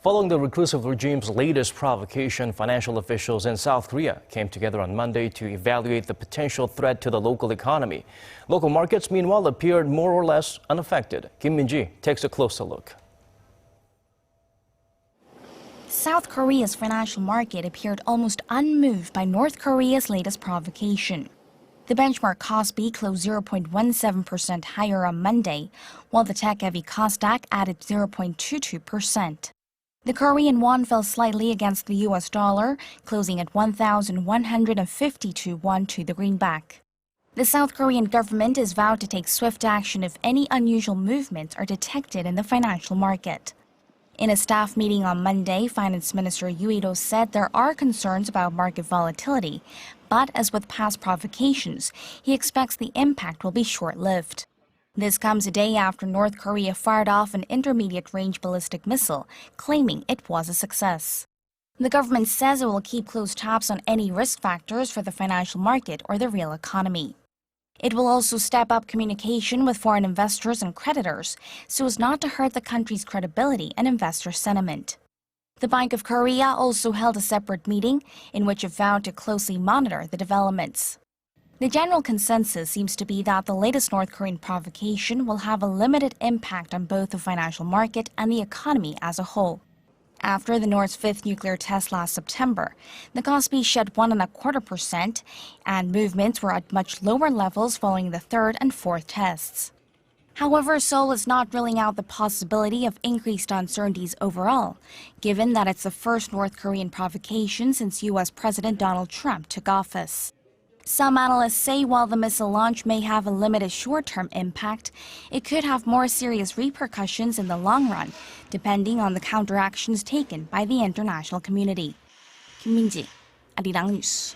Following the reclusive regime's latest provocation, financial officials in South Korea came together on Monday to evaluate the potential threat to the local economy. Local markets, meanwhile, appeared more or less unaffected. Kim Min-ji takes a closer look. South Korea's financial market appeared almost unmoved by North Korea's latest provocation. The benchmark KOSPI closed 0.17% higher on Monday, while the tech-heavy KOSDAQ added 0.22%. The Korean won fell slightly against the US dollar, closing at 1,152 won to the greenback. The South Korean government is vowed to take swift action if any unusual movements are detected in the financial market. In a staff meeting on Monday, Finance Minister Yoo Il-ho said there are concerns about market volatility, but as with past provocations, he expects the impact will be short-lived. This comes a day after North Korea fired off an intermediate-range ballistic missile, claiming it was a success. The government says it will keep close tabs on any risk factors for the financial market or the real economy. It will also step up communication with foreign investors and creditors so as not to hurt the country's credibility and investor sentiment. The Bank of Korea also held a separate meeting in which it vowed to closely monitor the developments. The general consensus seems to be that the latest North Korean provocation will have a limited impact on both the financial market and the economy as a whole. After the North's fifth nuclear test last September, the KOSPI shed 1.25%, and movements were at much lower levels following the third and fourth tests. However, Seoul is not ruling out the possibility of increased uncertainties overall, given that it's the first North Korean provocation since U.S. President Donald Trump took office. Some analysts say while the missile launch may have a limited short-term impact, it could have more serious repercussions in the long run, depending on the counteractions taken by the international community. Kim Min-ji, Arirang News.